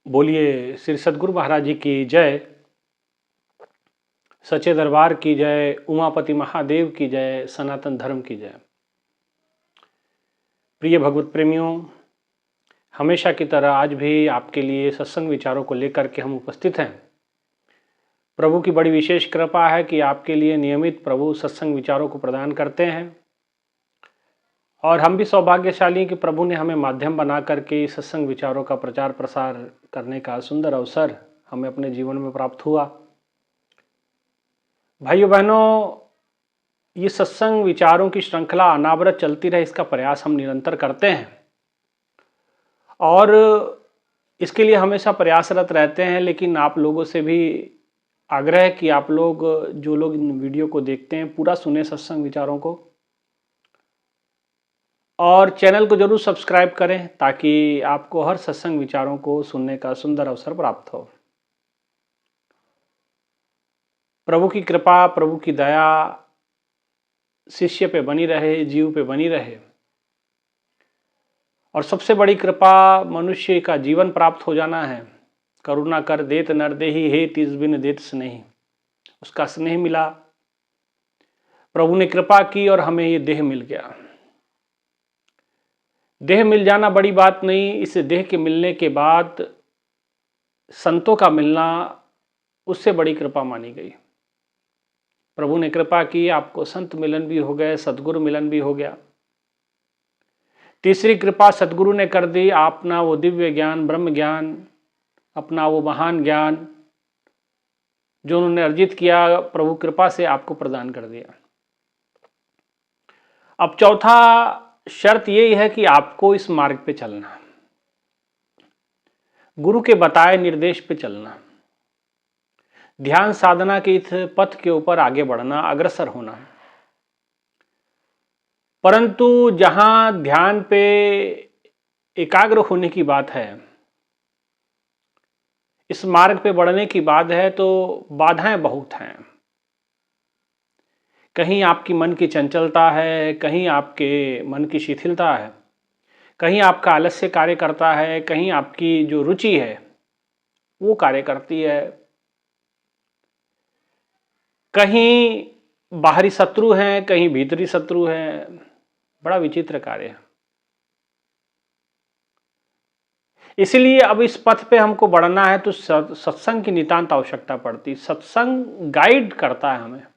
बोलिए श्री सद्गुरु महाराज जी की जय। सच्चे दरबार की जय। उमापति महादेव की जय। सनातन धर्म की जय। प्रिय भगवत प्रेमियों, हमेशा की तरह आज भी आपके लिए सत्संग विचारों को लेकर के हम उपस्थित हैं। प्रभु की बड़ी विशेष कृपा है कि आपके लिए नियमित प्रभु सत्संग विचारों को प्रदान करते हैं और हम भी सौभाग्यशाली हैं कि प्रभु ने हमें माध्यम बना करके सत्संग विचारों का प्रचार प्रसार करने का सुंदर अवसर हमें अपने जीवन में प्राप्त हुआ। भाइयों बहनों, ये सत्संग विचारों की श्रृंखला अनावरत चलती रहे, इसका प्रयास हम निरंतर करते हैं और इसके लिए हमेशा प्रयासरत रहते हैं। लेकिन आप लोगों से भी आग्रह है कि आप लोग जो लोग इन वीडियो को देखते हैं पूरा सुने सत्संग विचारों को और चैनल को जरूर सब्सक्राइब करें ताकि आपको हर सत्संग विचारों को सुनने का सुंदर अवसर प्राप्त हो। प्रभु की कृपा, प्रभु की दया शिष्य पे बनी रहे, जीव पे बनी रहे और सबसे बड़ी कृपा मनुष्य का जीवन प्राप्त हो जाना है। करुणा कर देत नर देहि, हे तिस बिन देत स्नेहि। उसका स्नेह मिला, प्रभु ने कृपा की और हमें ये देह मिल गया। देह मिल जाना बड़ी बात नहीं, इस देह के मिलने के बाद संतों का मिलना उससे बड़ी कृपा मानी गई। प्रभु ने कृपा की, आपको संत मिलन भी हो गए, सद्गुरु मिलन भी हो गया। तीसरी कृपा सद्गुरु ने कर दी, अपना वो दिव्य ज्ञान, ब्रह्म ज्ञान, अपना वो महान ज्ञान जो उन्होंने अर्जित किया, प्रभु कृपा से आपको प्रदान कर दिया। अब चौथा शर्त यही है कि आपको इस मार्ग पे चलना, गुरु के बताए निर्देश पे चलना, ध्यान साधना के इस पथ के ऊपर आगे बढ़ना, अग्रसर होना। परंतु जहां ध्यान पे एकाग्र होने की बात है, इस मार्ग पे बढ़ने की बात है, तो बाधाएं बहुत हैं। कहीं आपकी मन की चंचलता है, कहीं आपके मन की शिथिलता है, कहीं आपका आलस्य कार्य करता है, कहीं आपकी जो रुचि है वो कार्य करती है, कहीं बाहरी शत्रु हैं, कहीं भीतरी शत्रु हैं। बड़ा विचित्र कार्य है। इसलिए अब इस पथ पे हमको बढ़ना है तो सत्संग की नितांत आवश्यकता पड़ती। सत्संग गाइड करता है,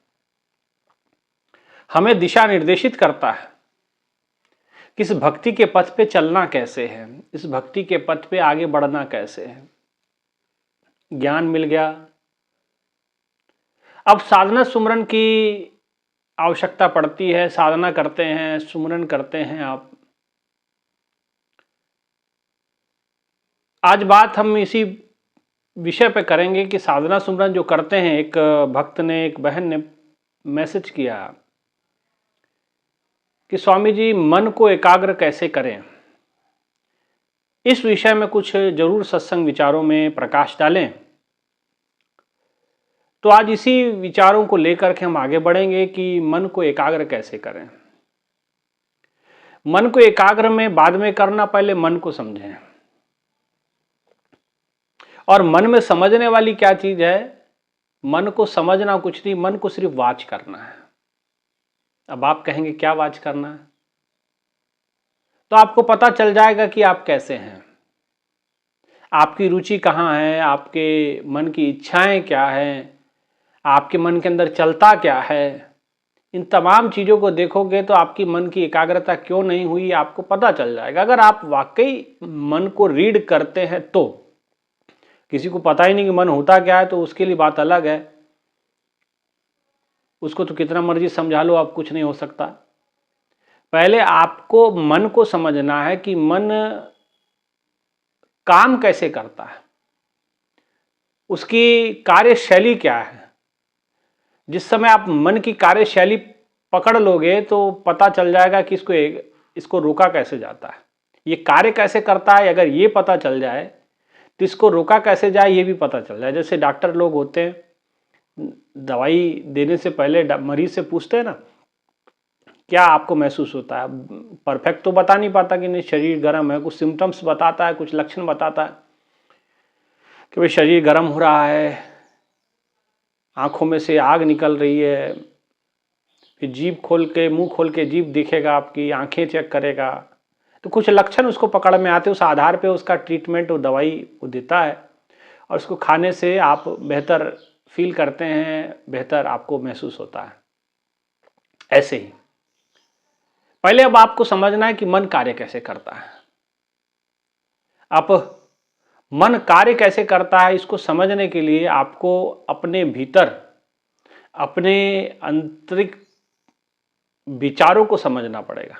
हमें दिशा निर्देशित करता है कि इस भक्ति के पथ पे चलना कैसे है, इस भक्ति के पथ पे आगे बढ़ना कैसे है। ज्ञान मिल गया, अब साधना सुमरन की आवश्यकता पड़ती है। साधना करते हैं, सुमरन करते हैं आप। आज बात हम इसी विषय पे करेंगे कि साधना सुमरन जो करते हैं। एक भक्त ने, एक बहन ने मैसेज किया कि स्वामी जी मन को एकाग्र कैसे करें। इस विषय में कुछ जरूर सत्संग विचारों में प्रकाश डालें। तो आज इसी विचारों को लेकर के हम आगे बढ़ेंगे कि मन को एकाग्र कैसे करें। मन को एकाग्र में बाद में करना, पहले मन को समझें। और मन में समझने वाली क्या चीज है? मन को समझना कुछ नहीं, मन को सिर्फ वाच करना है। अब आप कहेंगे क्या वाच करना है? तो आपको पता चल जाएगा कि आप कैसे हैं, आपकी रुचि कहाँ है, आपके मन की इच्छाएं क्या है, आपके मन के अंदर चलता क्या है। इन तमाम चीज़ों को देखोगे तो आपकी मन की एकाग्रता क्यों नहीं हुई आपको पता चल जाएगा। अगर आप वाकई मन को रीड करते हैं तो। किसी को पता ही नहीं कि मन होता क्या है तो उसके लिए बात अलग है, उसको तो कितना मर्जी समझा लो, आप कुछ नहीं हो सकता। पहले आपको मन को समझना है कि मन काम कैसे करता है, उसकी कार्यशैली क्या है। जिस समय आप मन की कार्यशैली पकड़ लोगे तो पता चल जाएगा कि इसको रोका कैसे जाता है, ये कार्य कैसे करता है। अगर ये पता चल जाए तो इसको रोका कैसे जाए ये भी पता चल जाए। जैसे डॉक्टर लोग होते हैं, दवाई देने से पहले मरीज से पूछते हैं ना, क्या आपको महसूस होता है। परफेक्ट तो बता नहीं पाता कि नहीं शरीर गर्म है, कुछ सिम्टम्स बताता है, कुछ लक्षण बताता है। कि भाई शरीर गर्म हो रहा है, आंखों में से आग निकल रही है, फिर जीभ खोल के, मुंह खोल के जीभ दिखेगा, आपकी आंखें चेक करेगा, तो कुछ लक्षण उसको पकड़ में आते हैं। उस आधार पे उसका ट्रीटमेंट, वो दवाई वो देता है और उसको खाने से आप बेहतर फील करते हैं, बेहतर आपको महसूस होता है। ऐसे ही पहले अब आपको समझना है कि मन कार्य कैसे करता है। आप मन कार्य कैसे करता है इसको समझने के लिए आपको अपने भीतर, अपने आंतरिक विचारों को समझना पड़ेगा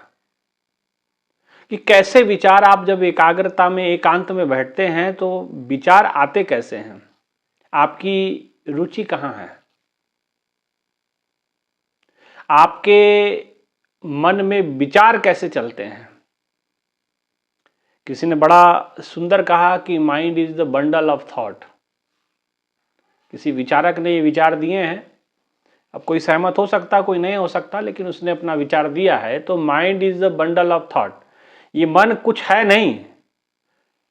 कि कैसे विचार, आप जब एकाग्रता में, एकांत में बैठते हैं तो विचार आते कैसे हैं, आपकी रुचि कहाँ है, आपके मन में विचार कैसे चलते हैं। किसी ने बड़ा सुंदर कहा कि mind is the bundle of thought. किसी विचारक ने ये विचार दिए हैं, अब कोई सहमत हो सकता, कोई नहीं हो सकता, लेकिन उसने अपना विचार दिया है। तो mind is the bundle of thought, ये मन कुछ है नहीं,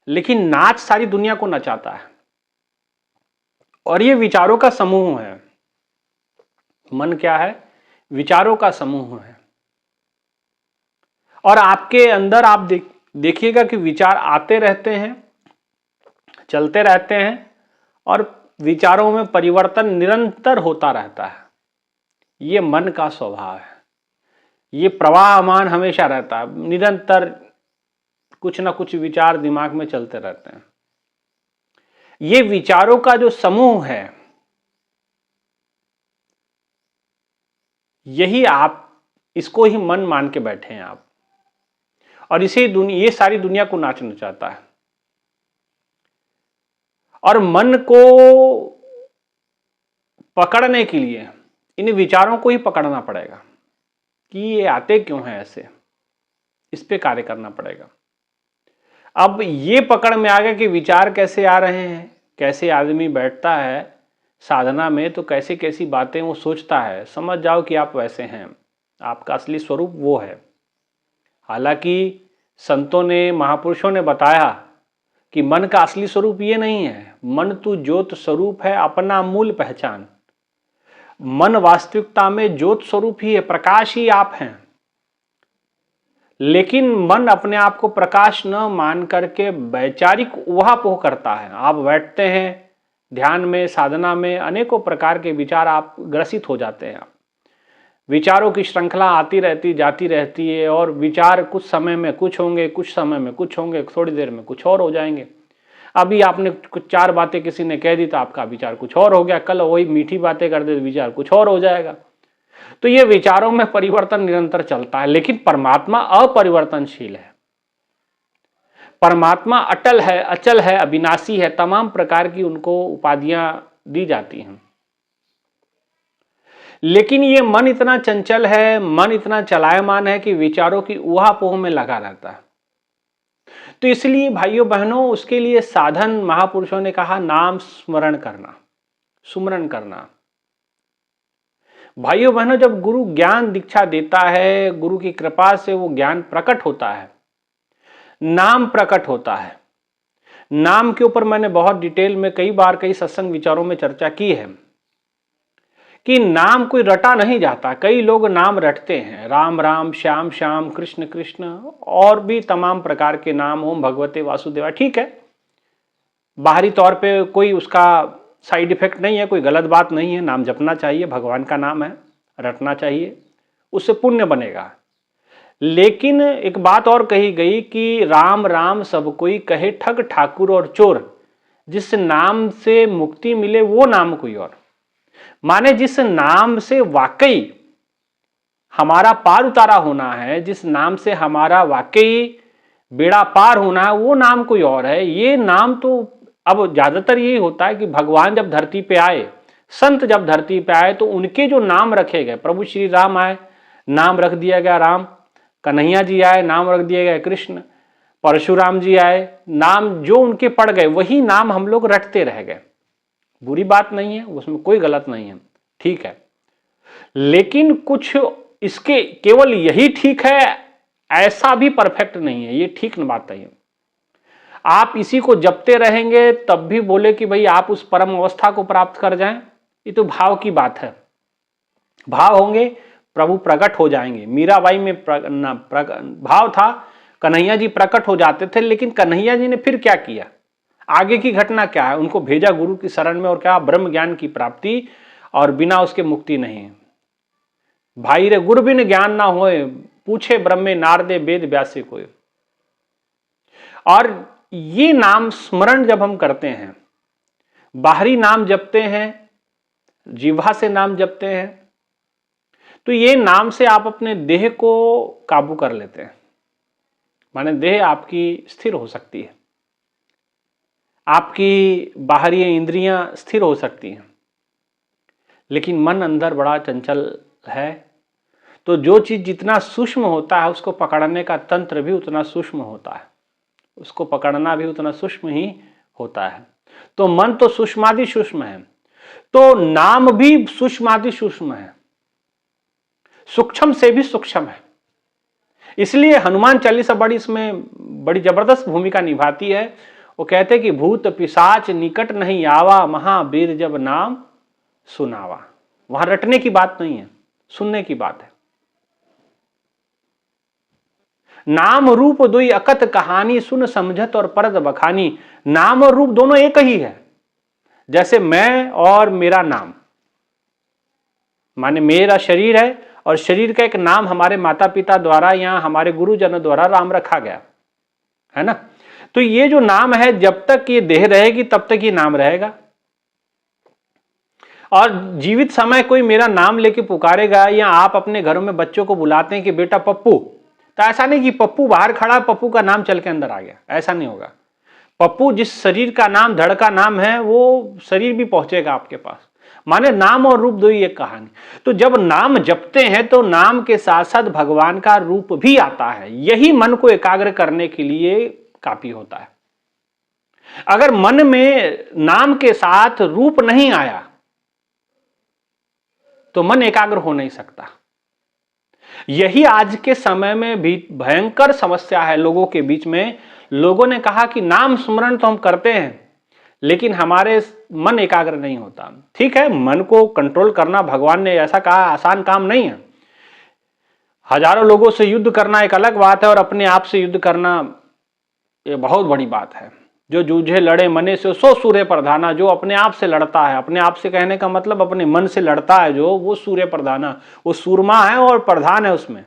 लेकिन नाच सारी दुनिया को नचाता है और ये विचारों का समूह है। मन क्या है? विचारों का समूह है। और आपके अंदर आप देखिएगा कि विचार आते रहते हैं, चलते रहते हैं और विचारों में परिवर्तन निरंतर होता रहता है। ये मन का स्वभाव है, ये प्रवाहमान हमेशा रहता है, निरंतर कुछ ना कुछ विचार दिमाग में चलते रहते हैं। ये विचारों का जो समूह है, यही आप, इसको ही मन मान के बैठे हैं आप, और इसे ये सारी दुनिया को नाचना चाहता है। और मन को पकड़ने के लिए इन विचारों को ही पकड़ना पड़ेगा कि ये आते क्यों हैं ऐसे, इस पे कार्य करना पड़ेगा। अब ये पकड़ में आ गया कि विचार कैसे आ रहे हैं, कैसे आदमी बैठता है साधना में तो कैसे कैसी बातें वो सोचता है, समझ जाओ कि आप वैसे हैं, आपका असली स्वरूप वो है। हालांकि संतों ने, महापुरुषों ने बताया कि मन का असली स्वरूप ये नहीं है, मन तू ज्योत स्वरूप है, अपना मूल पहचान। मन वास्तविकता में ज्योत स्वरूप ही है, प्रकाश ही आप हैं। लेकिन मन अपने आप को प्रकाश न मान करके वैचारिक ऊहापोह करता है। आप बैठते हैं ध्यान में, साधना में, अनेकों प्रकार के विचार आप ग्रसित हो जाते हैं। विचारों की श्रृंखला आती रहती, जाती रहती है और विचार कुछ समय में कुछ होंगे, कुछ समय में कुछ होंगे, थोड़ी देर में कुछ और हो जाएंगे। अभी आपने कुछ 4 बातें किसी ने कह दी तो आपका विचार कुछ और हो गया, कल वही मीठी बातें कर दे तो विचार कुछ और हो जाएगा। तो ये विचारों में परिवर्तन निरंतर चलता है, लेकिन परमात्मा अपरिवर्तनशील है। परमात्मा अटल है, अचल है, अविनाशी है। तमाम प्रकार की उनको उपाधियां दी जाती हैं, लेकिन ये मन इतना चंचल है, मन इतना चलायमान है कि विचारों की ऊहापोह में लगा रहता है। तो इसलिए भाइयों बहनों, उसके लिए साधन, महापुरुषों ने कहा, नाम स्मरण करना, सुमरण करना। भाइयों बहनों, जब गुरु ज्ञान दीक्षा देता है, गुरु की कृपा से वो ज्ञान प्रकट होता है, नाम प्रकट होता है। नाम के ऊपर मैंने बहुत डिटेल में कई बार कई सत्संग विचारों में चर्चा की है कि नाम कोई रटा नहीं जाता। कई लोग नाम रटते हैं, राम राम, श्याम श्याम, कृष्ण कृष्ण, और भी तमाम प्रकार के नाम, ओम भगवते वासुदेवा। ठीक है, बाहरी तौर पे कोई उसका साइड इफेक्ट नहीं है, कोई गलत बात नहीं है, नाम जपना चाहिए, भगवान का नाम है, रटना चाहिए, उससे पुण्य बनेगा। लेकिन एक बात और कही गई कि राम राम सब कोई कहे, ठग ठाकुर और चोर, जिस नाम से मुक्ति मिले वो नाम कोई और। माने जिस नाम से वाकई हमारा पार उतारा होना है, जिस नाम से हमारा वाकई बेड़ा पार होना है, वो नाम कोई और है। ये नाम तो अब ज्यादातर यही होता है कि भगवान जब धरती पे आए, संत जब धरती पे आए, तो उनके जो नाम रखे गए, प्रभु श्री राम आए, नाम रख दिया गया राम, कन्हैया जी आए, नाम रख दिया गया कृष्ण, परशुराम जी आए, नाम जो उनके पड़ गए वही नाम हम लोग रटते रह गए। बुरी बात नहीं है, उसमें कोई गलत नहीं है, ठीक है। लेकिन कुछ इसके केवल यही ठीक है ऐसा भी परफेक्ट नहीं है, ये ठीक बात नहीं है। आप इसी को जपते रहेंगे तब भी बोले कि भाई आप उस परम अवस्था को प्राप्त कर जाएं, ये तो भाव की बात है। भाव होंगे प्रभु प्रकट हो जाएंगे। मीराबाई में भाव था, कन्हैया जी प्रकट हो जाते थे, लेकिन कन्हैया जी ने फिर क्या किया, आगे की घटना क्या है, उनको भेजा गुरु की शरण में और क्या, ब्रह्म ज्ञान की प्राप्ति, और बिना उसके मुक्ति नहीं। भाई रे गुरु बिन ज्ञान ना होए, पूछे ब्रह्मे नारदे वेद व्यासे कोय। और ये नाम स्मरण जब हम करते हैं, बाहरी नाम जपते हैं, जिह्वा से नाम जपते हैं, तो ये नाम से आप अपने देह को काबू कर लेते हैं। माने देह आपकी स्थिर हो सकती है, आपकी बाहरी इंद्रियां स्थिर हो सकती हैं, लेकिन मन अंदर बड़ा चंचल है। तो जो चीज जितना सूक्ष्म होता है उसको पकड़ने का तंत्र भी उतना सूक्ष्म होता है, उसको पकड़ना भी उतना सूक्ष्म ही होता है। तो मन तो सूक्ष्मादि सूक्ष्म है, तो नाम भी सूक्ष्मादि सूक्ष्म है, सूक्ष्म से भी सूक्ष्म है। इसलिए हनुमान चालीसा बड़ी जबरदस्त भूमिका निभाती है। वो कहते कि भूत पिशाच निकट नहीं आवा, महावीर जब नाम सुनावा। वहां रटने की बात नहीं है, सुनने की बात है। नाम रूप दुई अकत कहानी, सुन समझत और परद बखानी। नाम और रूप दोनों एक ही है। जैसे मैं और मेरा नाम, माने मेरा शरीर है और शरीर का एक नाम हमारे माता पिता द्वारा या हमारे गुरुजनों द्वारा राम रखा गया है ना। तो ये जो नाम है, जब तक ये देह रहेगी तब तक ये नाम रहेगा। और जीवित समय कोई मेरा नाम लेके पुकारेगा, या आप अपने घरों में बच्चों को बुलाते हैं कि बेटा पप्पू, तो ऐसा नहीं कि पप्पू बाहर खड़ा, पप्पू का नाम चल के अंदर आ गया, ऐसा नहीं होगा। पप्पू जिस शरीर का नाम, धड़ का नाम है, वो शरीर भी पहुंचेगा आपके पास। माने नाम और रूप दो ही एक कहानी। तो जब नाम जपते हैं तो नाम के साथ साथ भगवान का रूप भी आता है। यही मन को एकाग्र करने के लिए काफी होता है। अगर मन में नाम के साथ रूप नहीं आया तो मन एकाग्र हो नहीं सकता। यही आज के समय में भी भयंकर समस्या है लोगों के बीच में। लोगों ने कहा कि नाम स्मरण तो हम करते हैं, लेकिन हमारे मन एकाग्र नहीं होता। ठीक है, मन को कंट्रोल करना भगवान ने ऐसा कहा आसान काम नहीं है। हजारों लोगों से युद्ध करना एक अलग बात है, और अपने आप से युद्ध करना ये बहुत बड़ी बात है। जो जूझे लड़े मने से सो सूर्य प्रधाना, जो अपने आप से लड़ता है, अपने आप से कहने का मतलब अपने मन से लड़ता है, जो वो सूर्य प्रधाना, वो सूरमा है और प्रधान है, उसमें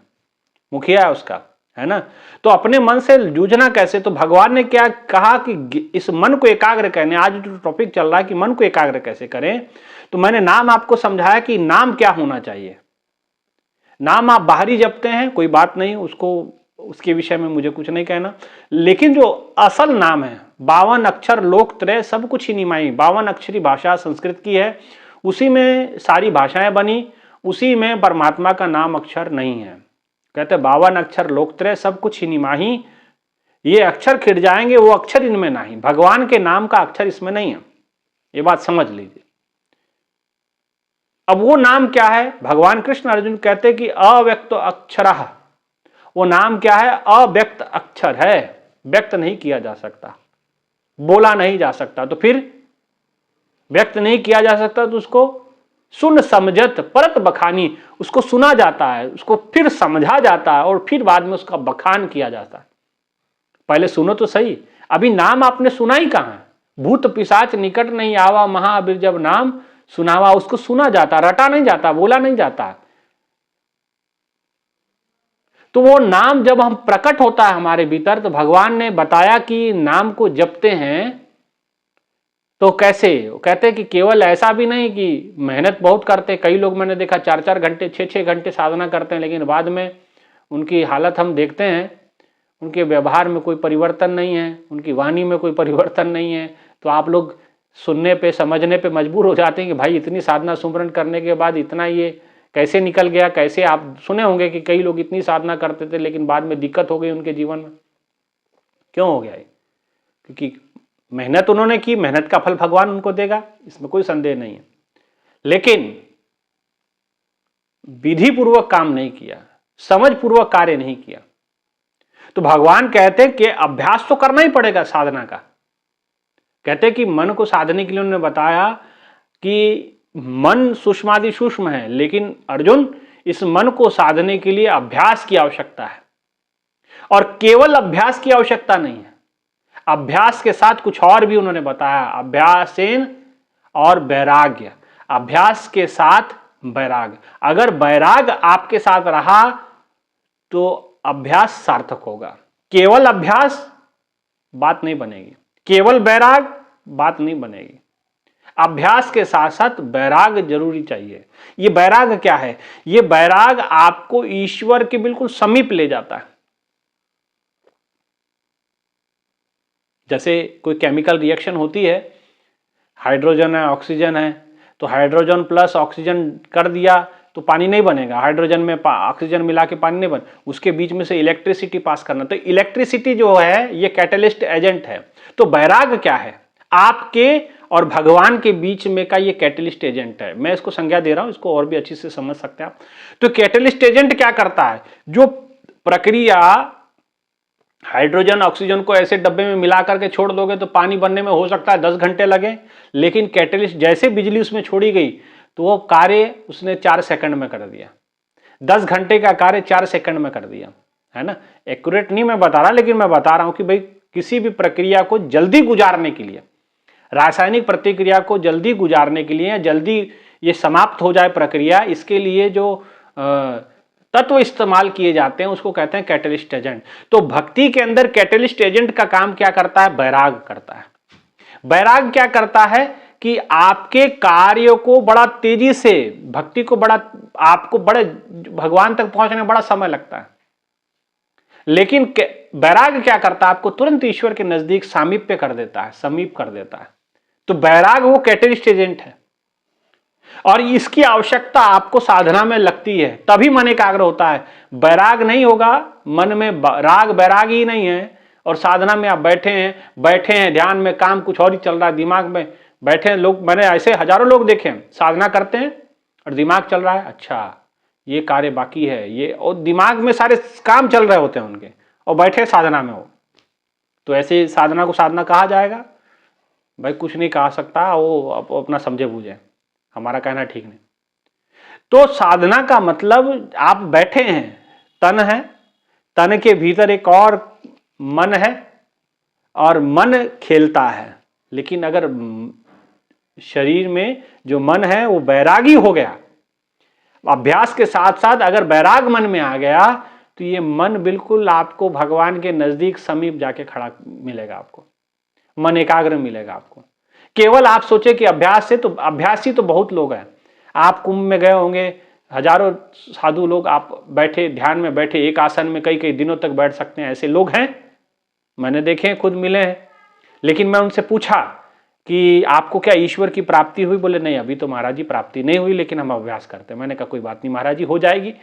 मुखिया है उसका, है ना। तो अपने मन से जूझना कैसे, तो भगवान ने क्या कहा कि इस मन को एकाग्र करने, आज जो टॉपिक चल रहा है कि मन को एकाग्र कैसे करें, तो मैंने नाम आपको समझाया कि नाम क्या होना चाहिए। नाम आप बाहरी जपते हैं, कोई बात नहीं, उसके विषय में मुझे कुछ नहीं कहना, लेकिन जो असल नाम है, 52 अक्षर लोक त्रय सब कुछ ही निमाई, 52 अक्षरी भाषा संस्कृत की है, उसी में सारी भाषाएं बनी, उसी में परमात्मा का नाम अक्षर नहीं है। कहते 52 अक्षर लोकत्रय सब कुछ ही निमाही, ये अक्षर खिट जाएंगे, वो अक्षर इनमें नहीं। भगवान के नाम का अक्षर इसमें नहीं है, ये बात समझ लीजिए। अब वो नाम क्या है, भगवान कृष्ण अर्जुन कहते कि अव्यक्त अक्षरः, वो नाम क्या है, अव्यक्त अक्षर है, व्यक्त नहीं किया जा सकता, बोला नहीं जा सकता। तो फिर व्यक्त नहीं किया जा सकता तो उसको सुन समझत परत बखानी, उसको सुना जाता है, उसको फिर समझा जाता है, और फिर बाद में उसका बखान किया जाता है। पहले सुनो तो सही, अभी नाम आपने सुना ही कहां है। भूत पिशाच निकट नहीं आवा, महावीर जब नाम सुनावा, उसको सुना जाता, रटा नहीं जाता, बोला नहीं जाता। तो वो नाम जब हम प्रकट होता है हमारे भीतर, तो भगवान ने बताया कि नाम को जपते हैं तो कैसे। कहते हैं कि केवल ऐसा भी नहीं कि मेहनत बहुत करते, कई लोग मैंने देखा 4-4 घंटे 6-6 घंटे साधना करते हैं, लेकिन बाद में उनकी हालत हम देखते हैं, उनके व्यवहार में कोई परिवर्तन नहीं है, उनकी वाणी में कोई परिवर्तन नहीं है। तो आप लोग सुनने पे समझने पे मजबूर हो जाते हैं कि भाई इतनी साधना सुमरन करने के बाद इतना ये कैसे निकल गया। कैसे, आप सुने होंगे कि कई लोग इतनी साधना करते थे लेकिन बाद में दिक्कत हो गई उनके जीवन में। क्यों हो गया ये? क्योंकि मेहनत उन्होंने की, मेहनत का फल भगवान उनको देगा, इसमें कोई संदेह नहीं है, लेकिन विधि पूर्वक काम नहीं किया, समझ पूर्वक कार्य नहीं किया। तो भगवान कहते हैं कि अभ्यास तो करना ही पड़ेगा साधना का। कहते हैं कि मन को साधने के लिए उन्होंने बताया कि मन सूक्ष्मादि सूक्ष्म है, लेकिन अर्जुन इस मन को साधने के लिए अभ्यास की आवश्यकता है, और केवल अभ्यास की आवश्यकता नहीं है, अभ्यास के साथ कुछ और भी उन्होंने बताया, अभ्यासेन और वैराग्य। अभ्यास के साथ वैराग्य, अगर वैराग आपके साथ रहा तो अभ्यास सार्थक होगा। केवल अभ्यास बात नहीं बनेगी, केवल वैराग बात नहीं बनेगी। अभ्यास के साथ साथ वैराग जरूरी चाहिए। ये वैराग क्या है? ये वैराग आपको ईश्वर के बिल्कुल समीप ले जाता है। जैसे कोई केमिकल रिएक्शन होती है, हाइड्रोजन है ऑक्सीजन है, तो हाइड्रोजन प्लस ऑक्सीजन कर दिया तो पानी नहीं बनेगा, हाइड्रोजन में ऑक्सीजन मिला के पानी नहीं बने, उसके बीच में से इलेक्ट्रिसिटी पास करना। तो इलेक्ट्रिसिटी जो है ये कैटलिस्ट एजेंट है। तो वैराग क्या है? आपके और भगवान के बीच में का ये कैटलिस्ट एजेंट है। मैं इसको संज्ञा दे रहा हूं, इसको और भी अच्छी से समझ सकते हैं आप। तो कैटलिस्ट एजेंट क्या करता है? जो प्रक्रिया हाइड्रोजन ऑक्सीजन को ऐसे डब्बे में मिला करके छोड़ दोगे तो पानी बनने में हो सकता है 10 घंटे लगे, लेकिन कैटलिस्ट जैसे बिजली उसमें छोड़ी गई तो वो कार्य उसने 4 सेकंड में कर दिया। 10 घंटे का कार्य 4 सेकंड में कर दिया, है ना। एक्यूरेट नहीं मैं बता रहा, लेकिन मैं बता रहा हूं कि भाई किसी भी प्रक्रिया को जल्दी गुजारने के लिए, रासायनिक प्रतिक्रिया को जल्दी गुजारने के लिए, जल्दी ये समाप्त हो जाए प्रक्रिया, इसके लिए जो तत्व इस्तेमाल किए जाते हैं उसको कहते हैं कैटलिस्ट एजेंट। तो भक्ति के अंदर कैटलिस्ट एजेंट का काम क्या करता है? वैराग करता है। वैराग क्या करता है कि आपके कार्य को बड़ा तेजी से, भक्ति को बड़ा, आपको बड़े भगवान तक पहुंचने में बड़ा समय लगता है, लेकिन वैराग क्या करता है? आपको तुरंत ईश्वर के नजदीक सामीप्य कर देता है, समीप कर देता है। तो वैराग वो कैटलिस्ट एजेंट है, और इसकी आवश्यकता आपको साधना में लगती है, तभी मन एकाग्र होता है। वैराग नहीं होगा, मन में राग वैराग ही नहीं है, और साधना में आप बैठे हैं ध्यान में, काम कुछ और ही चल रहा है, दिमाग में बैठे हैं लोग। मैंने ऐसे हजारों लोग देखे हैं, साधना करते हैं और दिमाग चल रहा है, अच्छा ये कार्य बाकी है ये, और दिमाग में सारे काम चल रहे होते हैं उनके, और बैठे साधना में हो। तो ऐसे साधना को साधना कहा जाएगा? भाई कुछ नहीं कहा सकता, वो अपना समझे बूझे, हमारा कहना ठीक नहीं। तो साधना का मतलब आप बैठे हैं, तन है, तन के भीतर एक और मन है, और मन खेलता है। लेकिन अगर शरीर में जो मन है वो बैरागी हो गया, अभ्यास के साथ साथ अगर बैराग मन में आ गया, तो ये मन बिल्कुल आपको भगवान के नजदीक समीप जाके खड़ा मिलेगा, आपको मन एकाग्र मिलेगा आपको। केवल आप सोचे कि अभ्यास से, तो अभ्यासी तो बहुत लोग हैं। आप कुंभ में गए होंगे, हजारों साधु लोग, आप बैठे ध्यान में बैठे एक आसन में कई कई दिनों तक बैठ सकते हैं, ऐसे लोग हैं, मैंने देखे, खुद मिले हैं। लेकिन मैं उनसे पूछा कि आपको क्या ईश्वर की प्राप्ति हुई? बोले नहीं, अभी तो महाराज जी प्राप्ति नहीं हुई, लेकिन हम अभ्यास करते हैं। मैंने कहा कोई बात नहीं महाराज जी, हो जाएगी,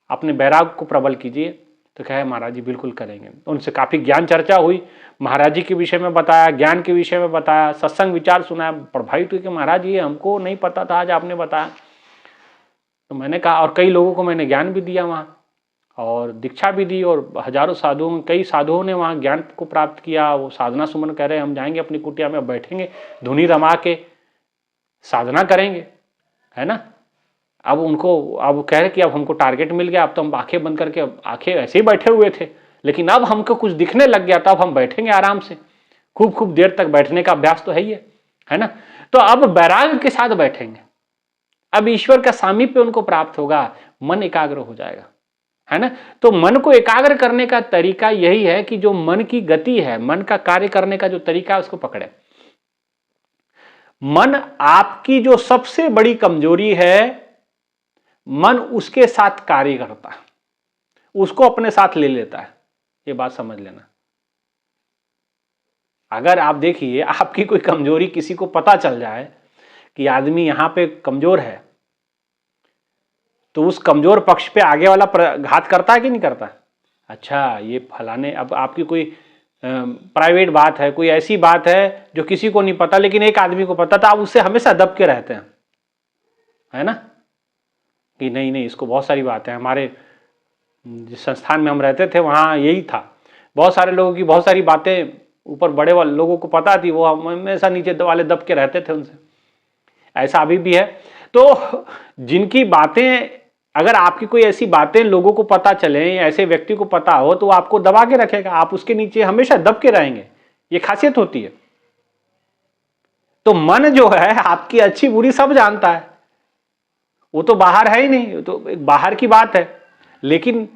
अपने बैराग को प्रबल कीजिए। तो कहे महाराज जी बिल्कुल करेंगे। उनसे काफ़ी ज्ञान चर्चा हुई, महाराज जी के विषय में बताया, ज्ञान के विषय में बताया, सत्संग विचार सुनाया। पर भाई तो कि महाराज ये हमको नहीं पता था, आज आपने बताया। तो मैंने कहा, और कई लोगों को मैंने ज्ञान भी दिया वहाँ, और दीक्षा भी दी, और हजारों साधुओं, कई साधुओं ने वहाँ ज्ञान को प्राप्त किया। वो साधना सुमन कह रहे हैं, हम जाएंगे अपनी कुटिया में, बैठेंगे, धुनी रमा के साधना करेंगे, है ना। अब उनको, अब कह रहे कि अब हमको टारगेट मिल गया, अब तो हम आंखें बंद करके, आंखें ऐसे ही बैठे हुए थे, लेकिन अब हमको कुछ दिखने लग गया, तो अब हम बैठेंगे आराम से, खूब देर तक बैठने का अभ्यास तो है ना। तो अब वैराग के साथ बैठेंगे, अब ईश्वर का सामीप्य उनको प्राप्त होगा, मन एकाग्र हो जाएगा, है ना। तो मन को एकाग्र करने का तरीका यही है कि जो मन की गति है, मन का कार्य करने का जो तरीका है, उसको पकड़े। मन आपकी जो सबसे बड़ी कमजोरी है, मन उसके साथ कार्य करता है, उसको अपने साथ ले लेता है, ये बात समझ लेना। अगर आप देखिए, आपकी कोई कमजोरी किसी को पता चल जाए कि आदमी यहां पे कमजोर है, तो उस कमजोर पक्ष पे आगे वाला घात करता है कि नहीं करता? अच्छा ये फलाने, अब आपकी कोई प्राइवेट बात है, कोई ऐसी बात है जो किसी को नहीं पता, लेकिन एक आदमी को पता, तो आप उससे हमेशा दब के रहते हैं, है ना, कि नहीं इसको बहुत सारी बातें हैं, हमारे जिस संस्थान में हम रहते थे वहाँ यही था। बहुत सारे लोगों की बहुत सारी बातें ऊपर बड़े वाले लोगों को पता थी, वो हमेशा नीचे वाले दब के रहते थे उनसे। ऐसा अभी भी है। तो जिनकी बातें, अगर आपकी कोई ऐसी बातें लोगों को पता चले, ऐसे व्यक्ति को पता हो, तो आपको दबा के रखेगा, आप उसके नीचे हमेशा दब के रहेंगे। ये खासियत होती है। तो मन जो है आपकी अच्छी बुरी सब जानता है, वो तो बाहर है ही नहीं, तो एक बाहर की बात है। लेकिन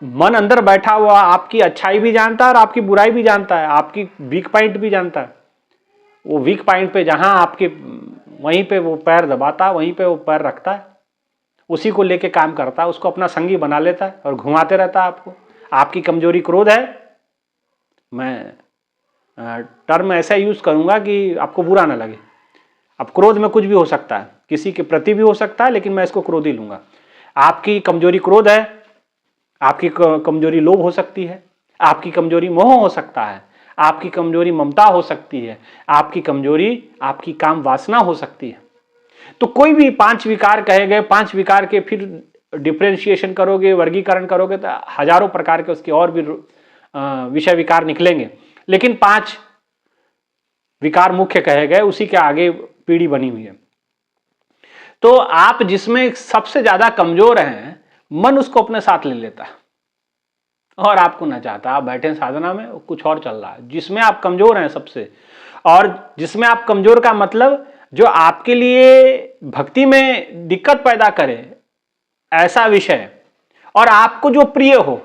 मन अंदर बैठा हुआ आपकी अच्छाई भी जानता है और आपकी बुराई भी जानता है, आपकी वीक पॉइंट भी जानता है। वो वीक पॉइंट पे जहां आपके, वहीं पे वो पैर दबाता है, वहीं पे वो पैर रखता है, उसी को लेके काम करता है, उसको अपना संगी बना लेता है और घुमाते रहता है आपको। आपकी कमजोरी क्रोध है, मैं टर्म ऐसा यूज करूंगा कि आपको बुरा ना लगे। अब क्रोध में कुछ भी हो सकता है, किसी के प्रति भी हो सकता है, लेकिन मैं इसको क्रोध ही लूंगा। आपकी कमजोरी क्रोध है, आपकी कमजोरी लोभ हो सकती है, आपकी कमजोरी मोह हो सकता है, आपकी कमजोरी ममता हो सकती है, आपकी कमजोरी आपकी काम वासना हो सकती है। तो कोई भी 5 विकार कहे गए, 5 विकार के फिर डिफरेंशिएशन करोगे, वर्गीकरण करोगे तो हजारों प्रकार के उसके और भी विषय विकार निकलेंगे, लेकिन 5 विकार मुख्य कहे गए, उसी के आगे पीढ़ी बनी हुई है। तो आप जिसमें सबसे ज्यादा कमजोर हैं, मन उसको अपने साथ ले लेता है और आपको ना चाहता। आप बैठे साधना में, कुछ और चल रहा है। जिसमें आप कमजोर हैं सबसे, और जिसमें आप कमजोर का मतलब जो आपके लिए भक्ति में दिक्कत पैदा करे, ऐसा विषय, और आपको जो प्रिय हो,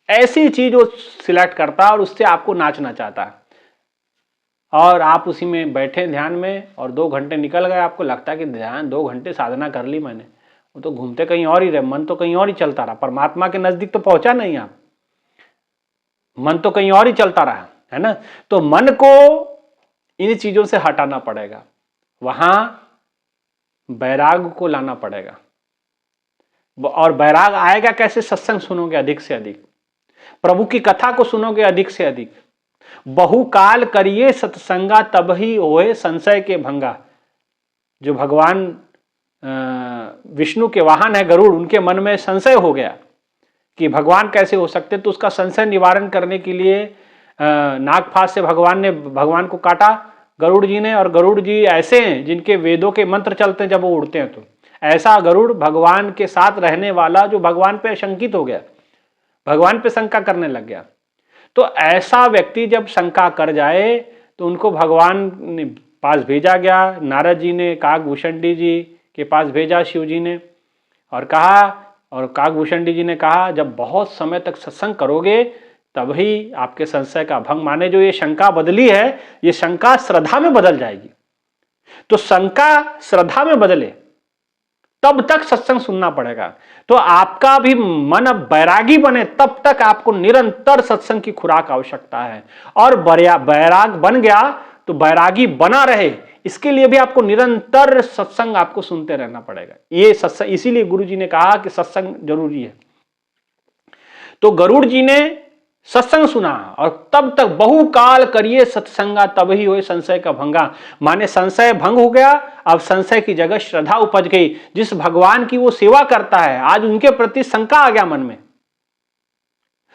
ऐसी चीज वो सिलेक्ट करता है और उससे आपको नाचना चाहता है। और आप उसी में बैठे ध्यान में और 2 घंटे निकल गए, आपको लगता है कि ध्यान 2 घंटे साधना कर ली मैंने, वो तो घूमते कहीं और ही रहे, मन तो कहीं और ही चलता रहा, परमात्मा के नजदीक तो पहुंचा नहीं आप, मन तो कहीं और ही चलता रहा, है ना। तो मन को इन चीजों से हटाना पड़ेगा, वहां बैराग को लाना पड़ेगा। और बैराग आएगा कैसे? सत्संग सुनोगे अधिक से अधिक, प्रभु की कथा को सुनोगे अधिक से अधिक। बहुकाल करिए सत्संगा तब ही होए संशय के भंगा। जो भगवान विष्णु के वाहन है गरुड़, उनके मन में संशय हो गया कि भगवान कैसे हो सकते, तो उसका संशय निवारण करने के लिए नागफास से भगवान को काटा गरुड़ जी ने। और गरुड़ जी ऐसे हैं जिनके वेदों के मंत्र चलते हैं जब वो उड़ते हैं, तो ऐसा गरुड़ भगवान के साथ रहने वाला जो भगवान पे शंकित हो गया, भगवान पे शंका करने लग गया। तो ऐसा व्यक्ति जब शंका कर जाए तो उनको भगवान ने पास भेजा गया, नारद जी ने काकभूषणी जी के पास भेजा शिव जी ने, और कहा, और काकभूषणी जी ने कहा जब बहुत समय तक सत्संग करोगे तभी आपके संशय का भंग, माने जो ये शंका बदली है, ये शंका श्रद्धा में बदल जाएगी। तो शंका श्रद्धा में बदले तब तक सत्संग सुनना पड़ेगा। तो आपका भी मन अब बैरागी बने तब तक आपको निरंतर सत्संग की खुराक आवश्यकता है। और बैराग बन गया तो बैरागी बना रहे, इसके लिए भी आपको निरंतर सत्संग आपको सुनते रहना पड़ेगा। ये सत्संग, इसीलिए गुरु जी ने कहा कि सत्संग जरूरी है। तो गरुड़ जी ने सत्संग सुना और तब तक बहुकाल करिए सत्संगा तब ही होए संशय का भंगा, माने संशय भंग हो गया। अब संशय की जगह श्रद्धा उपज गई। जिस भगवान की वो सेवा करता है, आज उनके प्रति शंका आ गया मन में,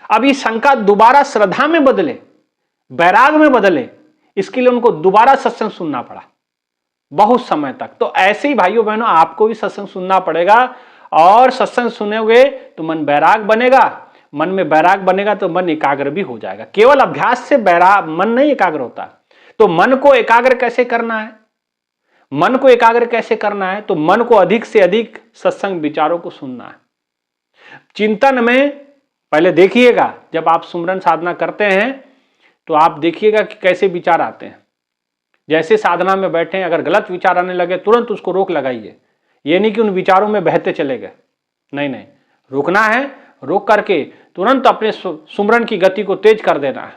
अब ये शंका दोबारा श्रद्धा में बदले, बैराग में बदले, इसके लिए उनको दोबारा सत्संग सुनना पड़ा बहुत समय तक। तो ऐसे ही भाइयों बहनों आपको भी सत्संग सुनना पड़ेगा, और सत्संग सुनोगे तो मन बैराग बनेगा। मन में बैराग बनेगा तो मन एकाग्र भी हो जाएगा। केवल अभ्यास से मन नहीं एकाग्र होता। तो मन को एकाग्र कैसे करना है? मन को एकाग्र कैसे करना है? तो मन को अधिक से अधिक सत्संग विचारों को सुनना है। चिंतन में पहले देखिएगा, जब आप सुमरन साधना करते हैं तो आप देखिएगा कि कैसे विचार आते हैं। जैसे साधना में बैठे, अगर गलत विचार आने लगे तुरंत उसको रोक लगाइए। ये नहीं कि उन विचारों में बहते चले गए, नहीं, रोकना है। रोक करके तुरंत अपने सुमरन की गति को तेज कर देना है।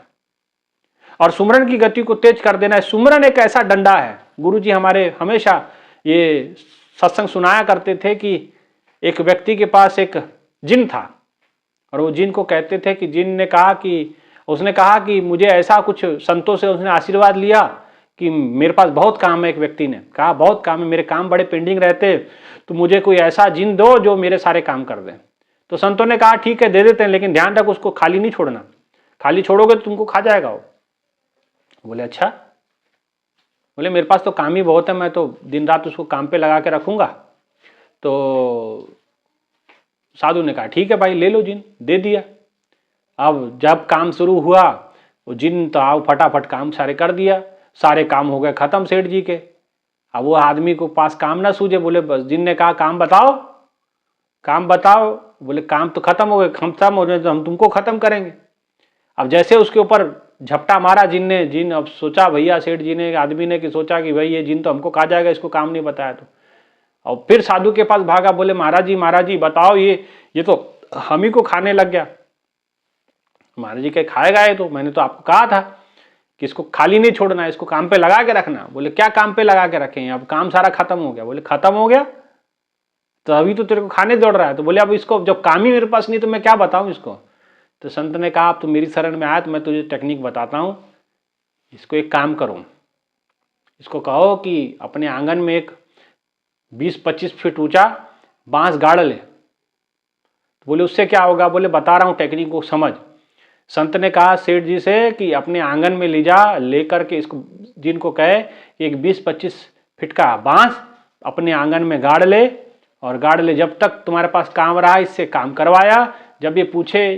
और सुमरन की गति को तेज कर देना है। सुमरन एक ऐसा डंडा है, गुरु जी हमारे हमेशा ये सत्संग सुनाया करते थे कि एक व्यक्ति के पास एक जिन था, और वो जिन को कहते थे कि जिन ने कहा कि, उसने कहा कि मुझे ऐसा कुछ संतों से उसने आशीर्वाद लिया कि मेरे पास बहुत काम है। एक व्यक्ति ने कहा बहुत काम है, मेरे काम बड़े पेंडिंग रहते, तो मुझे कोई ऐसा जिन दो जो मेरे सारे काम कर दे। तो संतों ने कहा ठीक है दे देते हैं, लेकिन ध्यान रख उसको खाली नहीं छोड़ना, खाली छोड़ोगे तो तुमको खा जाएगा वो। बोले अच्छा। बोले मेरे पास तो काम ही बहुत है, मैं तो दिन रात उसको काम पे लगा के रखूंगा। तो साधु ने कहा ठीक है भाई ले लो जिन, दे दिया। अब जब काम शुरू हुआ वो जिन तो आओ फटाफट काम सारे कर दिया, सारे काम हो गए खत्म सेठ जी के। अब वो आदमी को पास काम ना सूझे, बोले बस जिन ने कहा काम बताओ, काम बताओ। बोले काम तो खत्म हो गए, खत्म हो गए तो हम तुमको खत्म करेंगे। अब जैसे उसके ऊपर झपटा मारा जिन ने, जिन अब सोचा भैया सेठ जी ने आदमी ने कि सोचा कि भाई ये जिन तो हमको खा जाएगा, इसको काम नहीं बताया तो। और फिर साधु के पास भागा, बोले महाराज जी बताओ ये तो हम ही को खाने लग गया। महाराज जी कहे खाएगा ये तो, मैंने तो आपको कहा था कि इसको खाली नहीं छोड़ना, इसको काम पे लगा के रखना। बोले क्या काम पे लगा के रखें, अब काम सारा खत्म हो गया। बोले खत्म हो गया तो अभी तो तेरे को खाने दौड़ रहा है। तो बोले अब इसको जब काम ही मेरे पास नहीं तो मैं क्या बताऊं इसको। तो संत ने कहा अब तो मेरी शरण में आया तो मैं तुझे टेक्निक बताता हूं, इसको एक काम करो, इसको कहो कि अपने आंगन में एक 20-25 फीट ऊंचा बांस गाड़ ले। तो बोले उससे क्या होगा। बोले बता रहा हूं टेक्निक को समझ। संत ने कहा सेठ जी से कि अपने आंगन में ले जा, लेकर के इसको जिनको कहे एक 20-25 फीट का बांस अपने आंगन में गाड़ ले, और गाड़ ले जब तक तुम्हारे पास काम रहा इससे काम करवाया। जब ये पूछे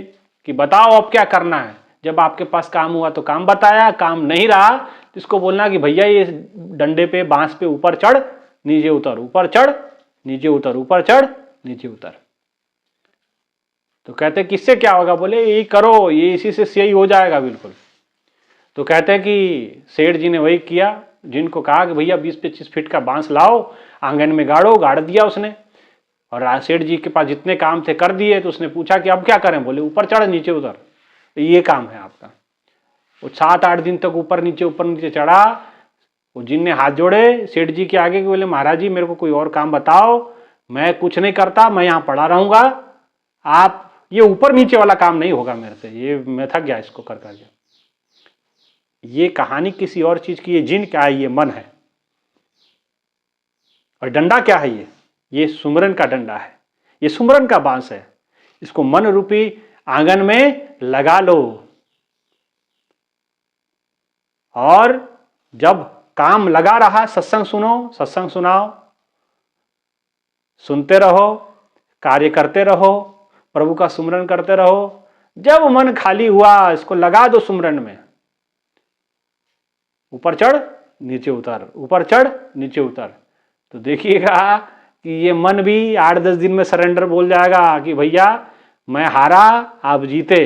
कि बताओ अब क्या करना है, जब आपके पास काम हुआ तो काम बताया, काम नहीं रहा तो इसको बोलना कि भैया ये डंडे पे बांस पे ऊपर चढ़ नीचे उतर, ऊपर चढ़ नीचे उतर, ऊपर चढ़ नीचे उतर। तो कहते किससे क्या होगा। बोले यही करो, ये इसी से सही हो जाएगा बिल्कुल। तो कहते हैं कि सेठ जी ने वही किया, जिनको कहा कि भैया 20-25 फीट का बांस लाओ, आंगन में गाड़ो, गाड़ दिया उसने। और सेठ जी के पास जितने काम थे कर दिए। तो उसने पूछा कि अब क्या करें। बोले ऊपर चढ़ नीचे उतर, तो ये काम है आपका। वो 7-8 दिन तक ऊपर नीचे चढ़ा। वो जिन ने हाथ जोड़े सेठ जी के आगे, बोले महाराज जी मेरे को कोई और काम बताओ, मैं कुछ नहीं करता, मैं यहाँ पड़ा रहूंगा, आप ये ऊपर नीचे वाला काम नहीं होगा मेरे से, ये मैं थक गया इसको कर करके। ये कहानी किसी और चीज की, ये जिन क्या है, ये मन है। और डंडा क्या है, ये सुमरन का डंडा है, ये सुमरन का बांस है। इसको मन रूपी आंगन में लगा लो, और जब काम लगा रहा सत्संग सुनो, सत्संग सुनाओ, सुनते रहो, कार्य करते रहो, प्रभु का सुमरन करते रहो। जब मन खाली हुआ इसको लगा दो सुमरन में, ऊपर चढ़ नीचे उतर, ऊपर चढ़ नीचे उतर। तो देखिएगा कि ये मन भी 8-10 दिन में सरेंडर बोल जाएगा कि भैया मैं हारा आप जीते,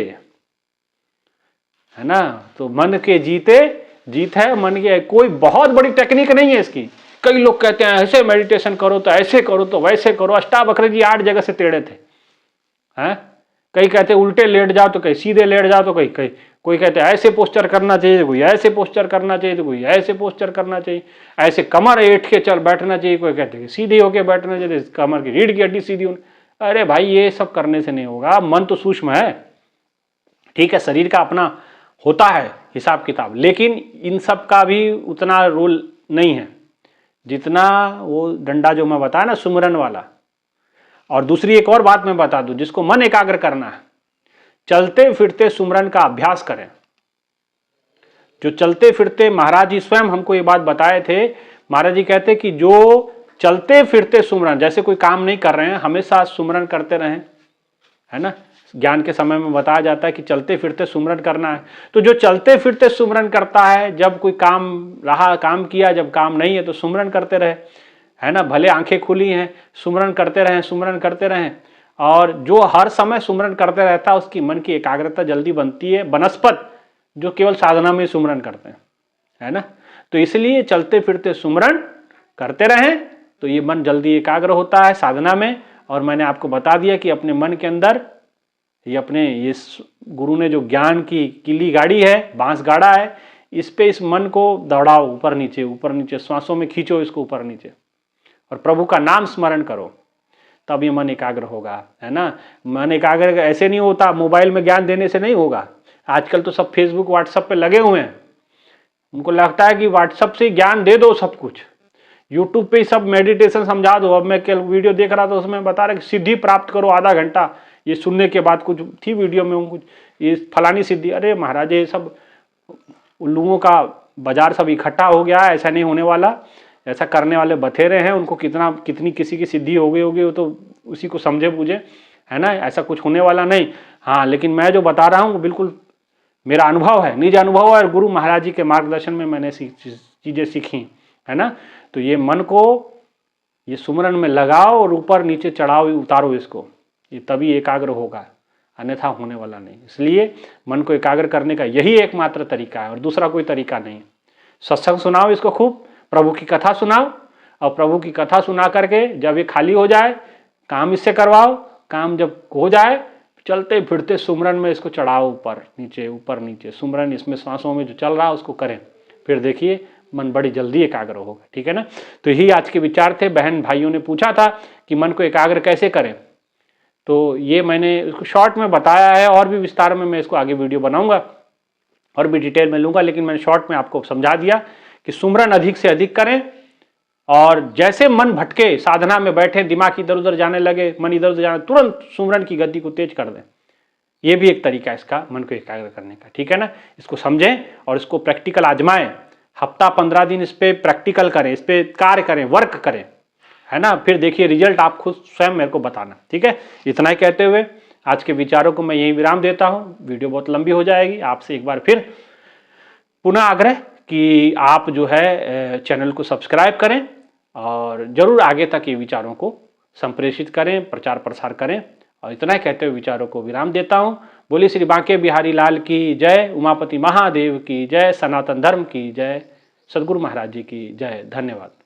है ना। तो मन के जीते जीत है, मन के कोई बहुत बड़ी टेक्निक नहीं है इसकी। कई लोग कहते हैं ऐसे मेडिटेशन करो तो ऐसे करो तो वैसे करो। अष्टावक्र जी 8 जगह से टेढ़े थे, हैं। कई कहते उल्टे लेट जाओ तो कहीं सीधे लेट जाओ, तो कहीं कोई कहते ऐसे पोस्चर करना चाहिए, तो कोई ऐसे पोस्चर करना चाहिए, तो कोई ऐसे पोस्चर करना चाहिए, ऐसे कमर ऐठ के चल बैठना चाहिए, कोई कहते सीधे होके बैठना चाहिए, कमर की रीढ़ की हड्डी सीधी होनी। अरे भाई ये सब करने से नहीं होगा, मन तो सूक्ष्म है, ठीक है, शरीर का अपना होता है हिसाब किताब, लेकिन इन सब का भी उतना रोल नहीं है जितना वो डंडा जो मैं बताया ना सुमरन वाला। और दूसरी एक और बात मैं बता दूं, जिसको मन एकाग्र करना है, चलते फिरते सुमरन का अभ्यास करें। जो चलते फिरते, महाराज जी स्वयं हमको ये बात बताए थे। महाराज जी कहते कि जो चलते फिरते सुमरन, जैसे कोई काम नहीं कर रहे हैं हमेशा सुमरन करते रहें, है ना। ज्ञान के समय में बताया जाता है कि चलते फिरते सुमरन करना है। तो जो चलते फिरते सुमरन करता है, जब कोई काम रहा काम किया, जब काम नहीं है तो सुमरन करते रहे, है ना। भले आंखें खुली हैं सुमरन करते रहें, सुमरन करते रहें। और जो हर समय सुमरन करते रहता है उसकी मन की एकाग्रता जल्दी बनती है बनस्पत जो केवल साधना में सुमरन करते हैं, है ना। तो इसलिए चलते फिरते सुमरन करते रहें तो ये मन जल्दी एकाग्र होता है साधना में। और मैंने आपको बता दिया कि अपने मन के अंदर ये गुरु ने जो ज्ञान की किली गाड़ी है, बांस गाड़ा है, इस पे इस मन को दौड़ाओ ऊपर नीचे, श्वासों में खींचो इसको ऊपर नीचे, और प्रभु का नाम स्मरण करो, तब ये मन एकाग्र होगा, है ना। मन एकाग्र ऐसे नहीं होता, मोबाइल में ज्ञान देने से नहीं होगा। आजकल तो सब फेसबुक व्हाट्सएप पे लगे हुए हैं, उनको लगता है कि व्हाट्सएप से ज्ञान दे दो सब कुछ, यूट्यूब पे सब मेडिटेशन समझा दो। अब मैं कल वीडियो देख रहा था उसमें बता रहे कि सिद्धि प्राप्त करो आधा घंटा, ये सुनने के बाद कुछ थी वीडियो में कुछ ये फलानी सिद्धि, अरे महाराज ये सब उल्लुओं का बाजार सब इकट्ठा हो गया, ऐसा नहीं होने वाला, ऐसा करने वाले बथेरे हैं, उनको कितनी किसी की सिद्धि हो गई होगी वो तो उसी को समझे बूझे, है ना, ऐसा कुछ होने वाला नहीं। हाँ, लेकिन मैं जो बता रहा हूँ वो बिल्कुल मेरा अनुभव है, निज अनुभव है, और गुरु महाराज जी के मार्गदर्शन में मैंने चीज़ें सीखी, है ना। तो ये मन को ये सुमरन में लगाओ और ऊपर नीचे चढ़ाओ, उतारो इसको, ये तभी एकाग्र होगा, अन्यथा होने वाला नहीं। इसलिए मन को एकाग्र करने का यही एकमात्र तरीका है और दूसरा कोई तरीका नहीं। सत्संग सुनाओ इसको खूब, प्रभु की कथा सुनाओ, और प्रभु की कथा सुना करके जब ये खाली हो जाए काम इससे करवाओ, काम जब हो जाए चलते फिरते सुमरन में इसको चढ़ाओ, ऊपर नीचे सुमरन, इसमें सांसों में जो चल रहा है उसको करें, फिर देखिए मन बड़ी जल्दी एकाग्र होगा। ठीक है ना। तो यही आज के विचार थे। बहन भाइयों ने पूछा था कि मन को एकाग्र कैसे करें, तो ये मैंने इसको शॉर्ट में बताया है, और भी विस्तार में मैं इसको आगे वीडियो बनाऊंगा और भी डिटेल में लूंगा, लेकिन मैंने शॉर्ट में आपको समझा दिया कि सुमरन अधिक से अधिक करें, और जैसे मन भटके, साधना में बैठे, दिमाग इधर उधर जाने लगे, मन इधर उधर जाने, तुरंत सुमरन की गति को तेज कर दें। ये भी एक तरीका है इसका मन को एकाग्र करने का। ठीक है ना। इसको समझें और इसको प्रैक्टिकल आजमाएं, हफ्ता 15 दिन इस पे प्रैक्टिकल करें, इस पे कार्य करें, वर्क करें, है ना। फिर देखिए रिजल्ट आप खुद स्वयं मेरे को बताना। ठीक है। इतना ही कहते हुए आज के विचारों को मैं यही विराम देता हूँ। वीडियो बहुत लंबी हो जाएगी। आपसे एक बार फिर पुनः आग्रह कि आप जो है चैनल को सब्सक्राइब करें और जरूर आगे तक ये विचारों को संप्रेषित करें, प्रचार प्रसार करें। और इतना ही कहते हुए विचारों को विराम देता हूँ। बोलिए श्री बांके बिहारी लाल की जय, उमापति महादेव की जय, सनातन धर्म की जय, सदगुरु महाराज जी की जय। धन्यवाद।